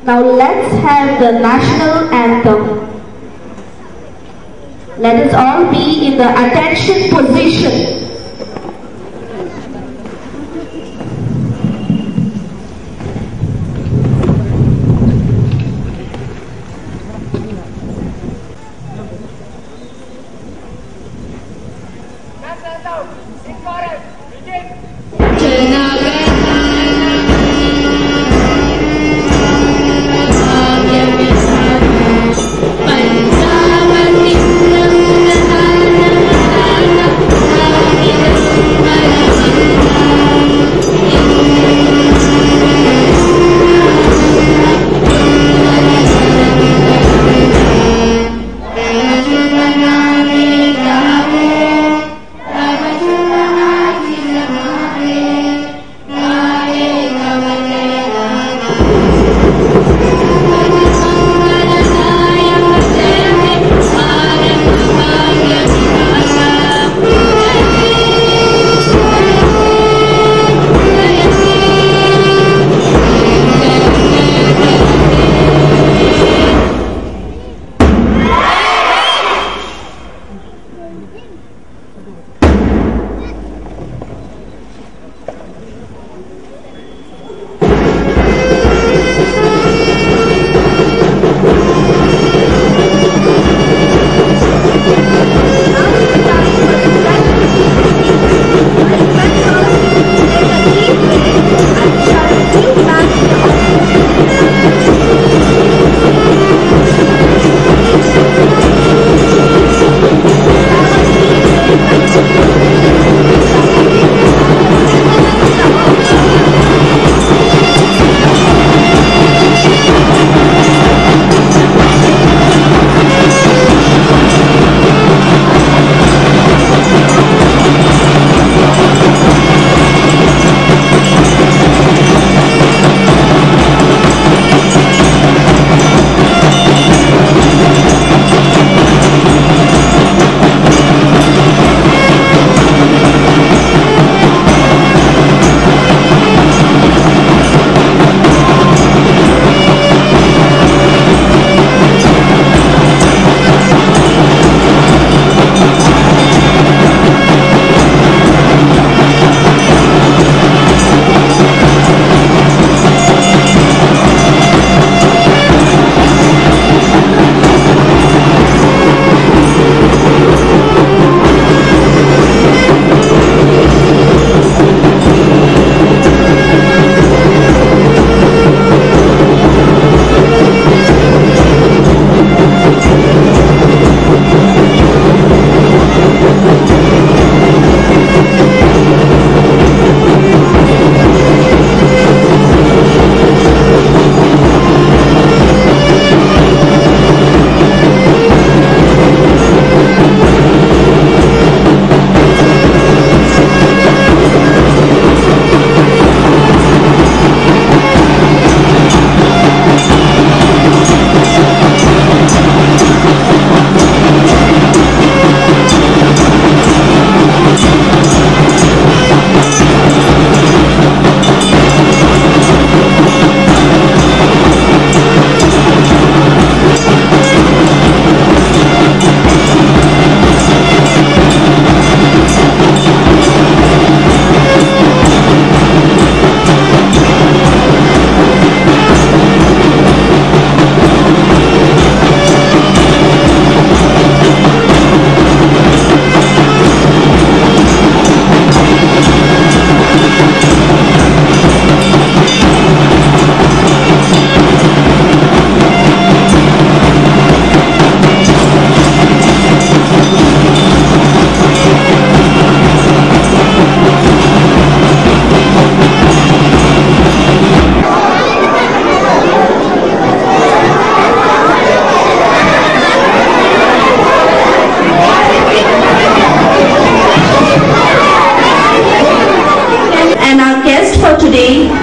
Now let's have the national anthem. Let us all be in the attention position.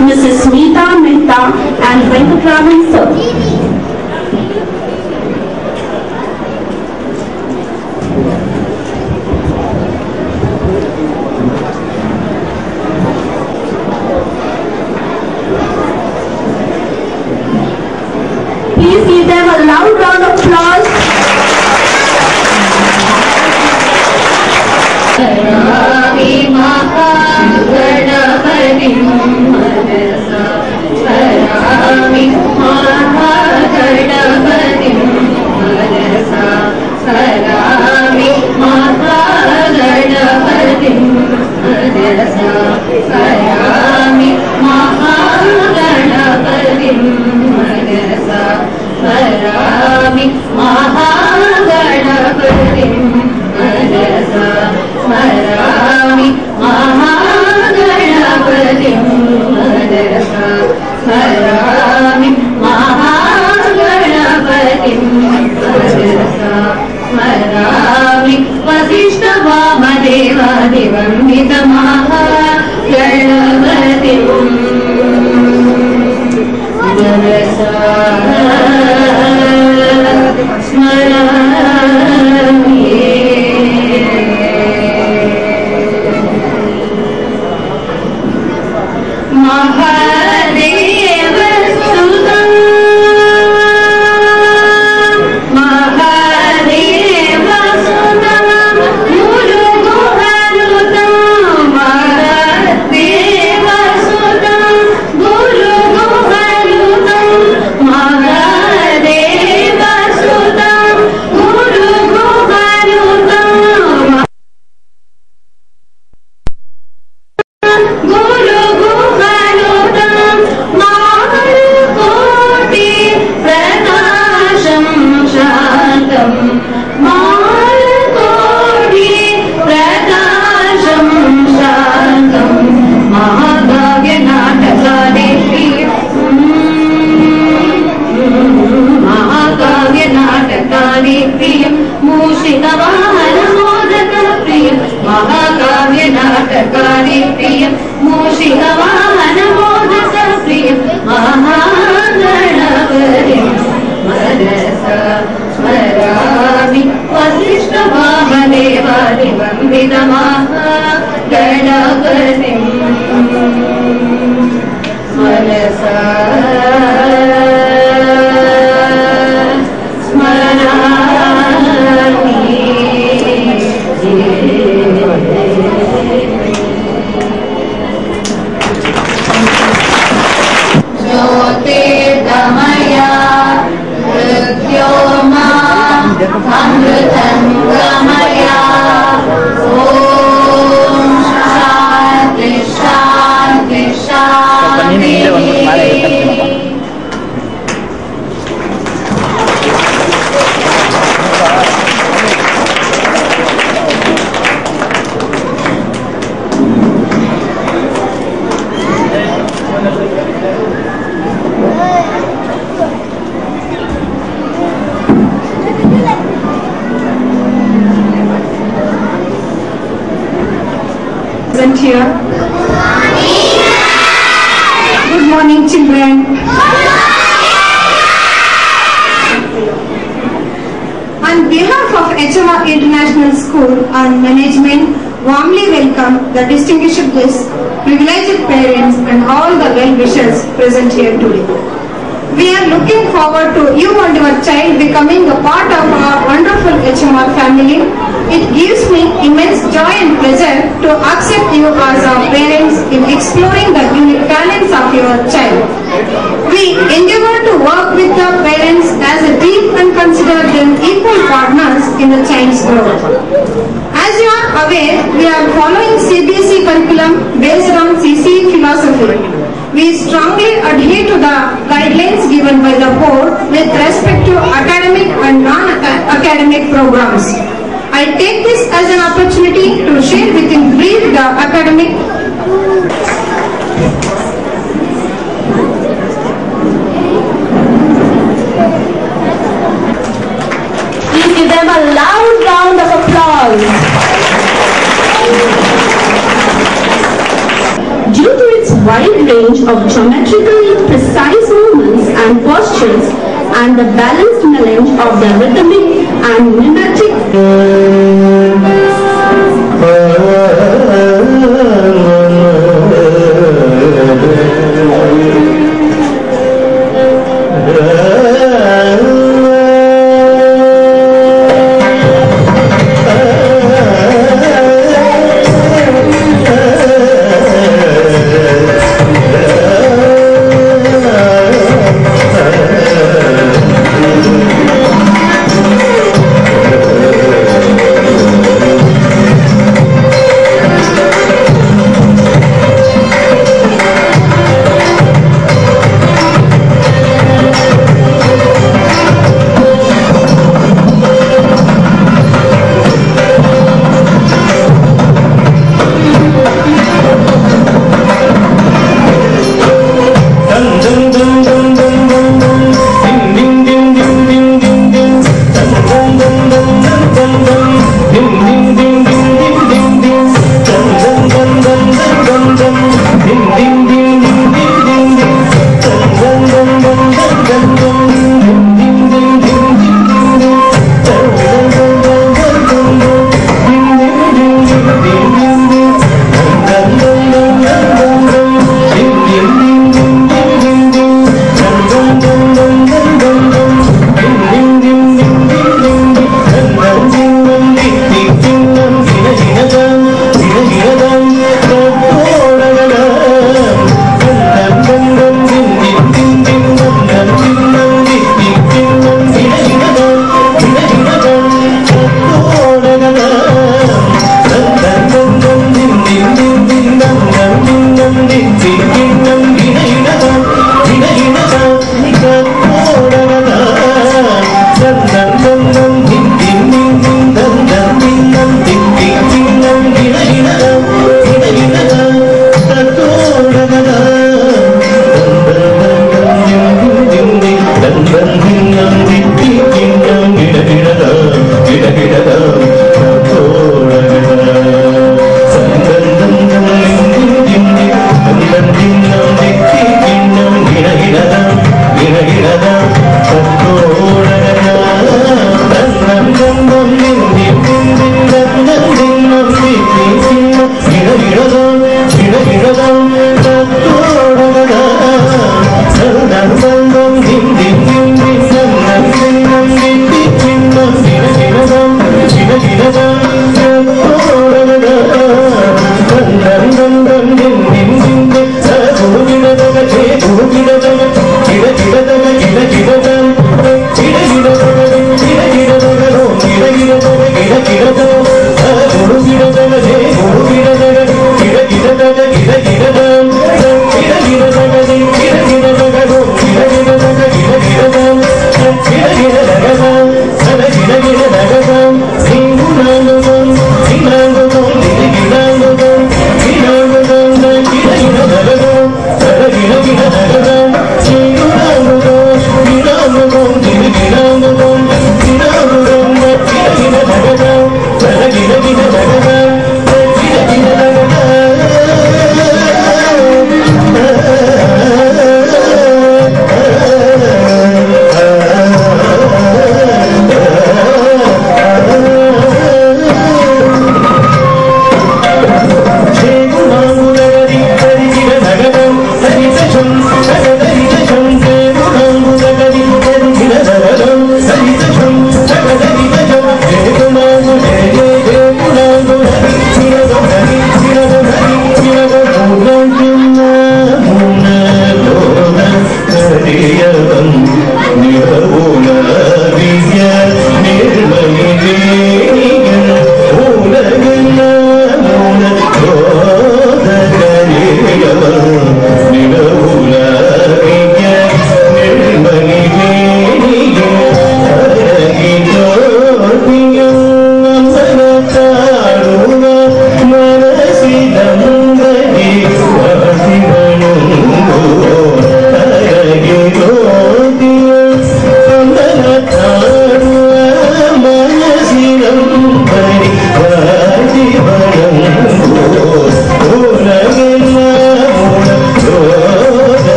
Mrs. Smita Mehta and Venkatraman sir. Please give them a loud round of applause. Here. Good morning, children. On behalf of HMR International School and Management, warmly welcome the distinguished guests, privileged parents and all the well-wishers present here today. We are looking forward to you and your child becoming a part of our wonderful HMR family. It gives me immense joy and pleasure to accept you as our parents in exploring the unique talents of your child. We endeavor to work with the parents as a team and consider them equal partners in the child's growth. As you are aware, we are following CBSE curriculum based on CCE philosophy. We strongly adhere to the guidelines given by the board with respect to academic and non-academic programs. I take this as an opportunity to share within brief the academic. Please give them a loud round of applause. Due to its wide range of geometrically precise movements and postures and the balanced melange of the rhythmic and mimetic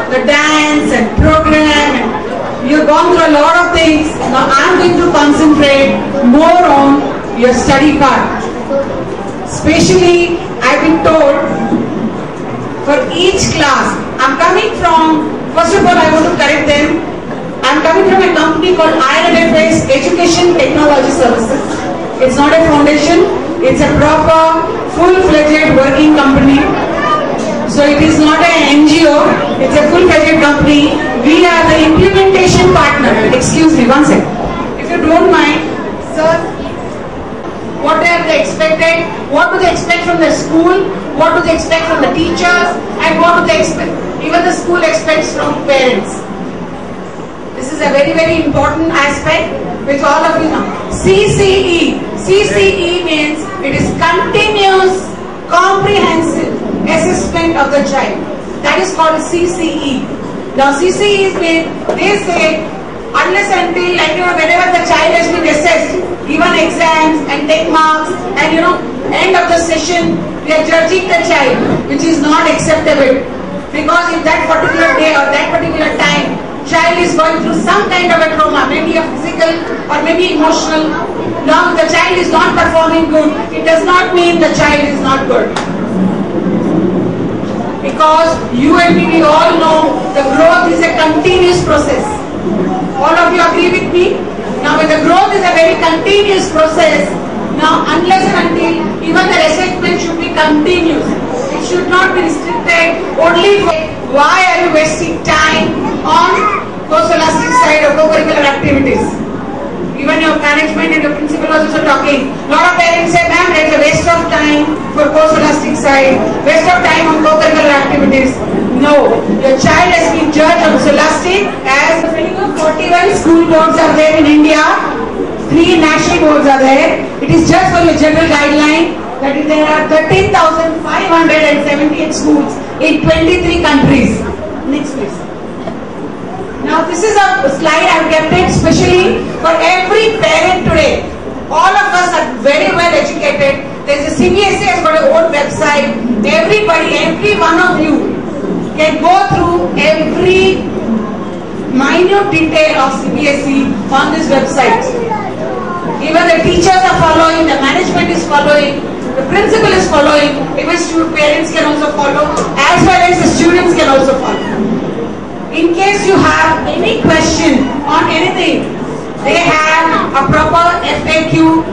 The dance and program, and you've gone through a lot of things. Now I'm going to concentrate more on your study part. Especially, I've been told for each class, I'm coming from, first of all I want to correct them, I'm coming from a company called IRFS Education Technology Services. It's not a foundation, it's a proper, full-fledged working company. So it is not an NGO, it's a full-fledged company. We are the implementation partner. Excuse me, one second. If you don't mind, sir, what are they expected? What do they expect from the school? What do they expect from the teachers? And what do they expect? Even the school expects from parents. This is a very, very important aspect which all of you know. CCE. CCE means it is continuous, comprehensive assessment of the child. That is called CCE. Now CCE is when they say unless until whenever the child has been assessed, given exams and take marks, and end of the session we are judging the child, which is not acceptable, because in that particular day or that particular time child is going through some kind of a trauma, maybe a physical or maybe emotional. Now the child is not performing good, it does not mean the child is not good. Because you and me, we all know the growth is a continuous process. All of you agree with me? Now when the growth is a very continuous process, now unless and until, even the assessment should be continuous. It should not be restricted only for why are you wasting time on co-scholastic side of co-curricular activities. Even your management and your principal was also talking. A lot of parents say, ma'am, there is a waste of time for co-scholastic side, waste of time on co-curricular activities. No, your child has been judged on scholastic as 41 school boards are there in India, 3 national boards are there. It is just for your general guideline that there are 13,578 schools in 23 countries. Next please. Now this is a slide I have kept it specially for every parent today. All of us are very well educated. There is a CBSE has got a own website. Everybody, every one of you can go through every minute detail of CBSE on this website. Even the teachers are following, the management is following, the principal is following, even parents can also follow, as well as the students can also follow. In case you have any question on anything, they have a proper FAQ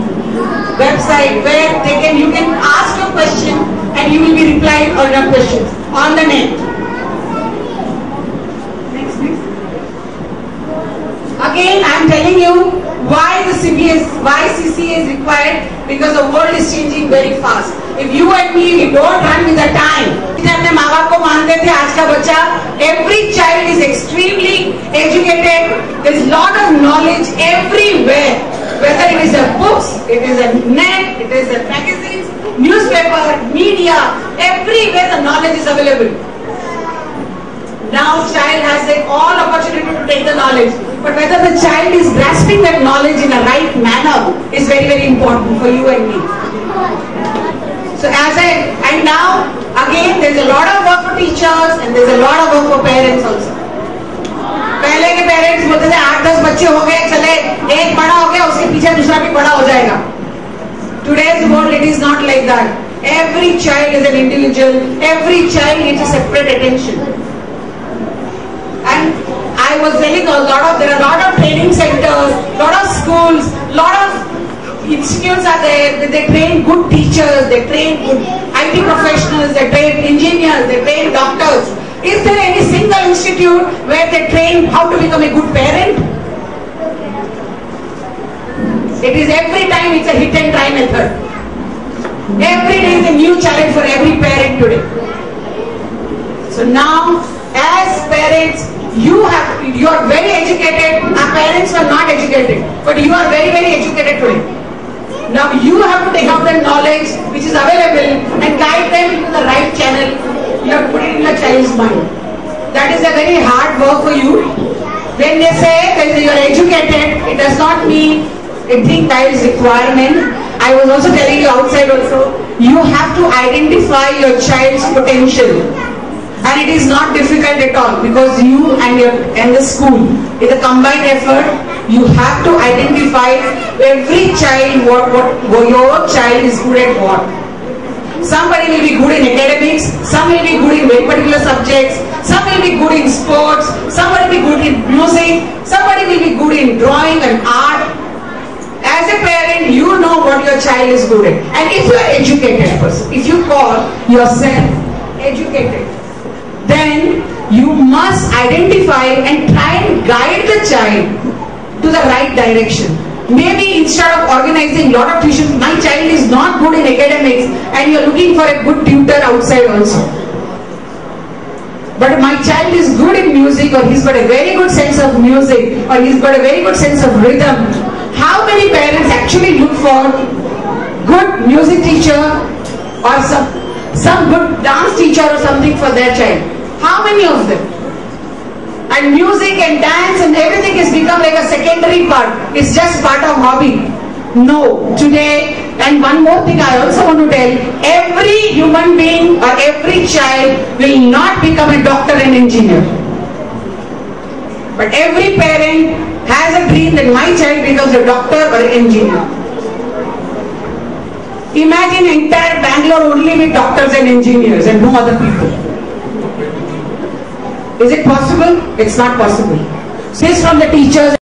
website where you can ask your question and you will be replied on your questions on the net. Next please. Again I am telling you why CCE is required, because the world is changing very fast. if you and me, we don't run with the time. अपने माँ बाप को मानते थे, आज का बच्चा, every child is extremely educated. There is lot of knowledge everywhere. Whether it is a books, it is a net, it is a magazines, newspaper, media, everywhere the knowledge is available. Now child has all opportunity to take the knowledge, but whether the child is grasping that knowledge in a right manner is very, very important for you and me. So and now again there's a lot of work for teachers and there's a lot of work for parents also. पहले के parents बोलते थे 8-10 बच्चे हो गए, चले एक बड़ा हो गया, उसके पीछे दूसरा भी बड़ा हो जाएगा. Today's world, it is not like that. Every child is an individual. Every child needs a separate attention. And I was telling there are a lot of training centers, lot of schools, lot of institutes are there. They train good teachers, they train good IT professionals, they train engineers, they train doctors. Is there any single institute where they train how to become a good parent? It is every time it's a hit and try method. Every day is a new challenge for every parent today. So now, as parents, you are very educated. Our parents were not educated, but you are very, very educated today. Now you have to take out the knowledge which is available and guide them into the right channel. You have to put it in your child's mind. That is a very hard work for you. When they say that you are educated, it does not mean a thing that is requirement. I was also telling you outside also, you have to identify your child's potential. And it is not difficult at all, because you and the school, with a combined effort, you have to identify every child what your child is good at what. Somebody will be good in academics, some will be good in very particular subjects, some will be good in sports, somebody will be good in music, somebody will be good in drawing and art. As a parent, you know what your child is good at. And if you are an educated person, if you call yourself educated, then you must identify and try and guide the child to the right direction. Maybe instead of organizing a lot of tuitions, my child is not good in academics and you are looking for a good tutor outside also. But my child is good in music, or he's got a very good sense of music, or he's got a very good sense of rhythm. How many parents actually look for good music teacher or some good dance teacher or something for their child? How many of them? And music and dance and everything has become like a secondary part. It's just part of hobby. No, today, and one more thing I also want to tell, every human being or every child will not become a doctor and engineer. But every parent has a dream that my child becomes a doctor or an engineer. Imagine entire Bangalore only with doctors and engineers and no other people. Is it possible? It's not possible. This from the teachers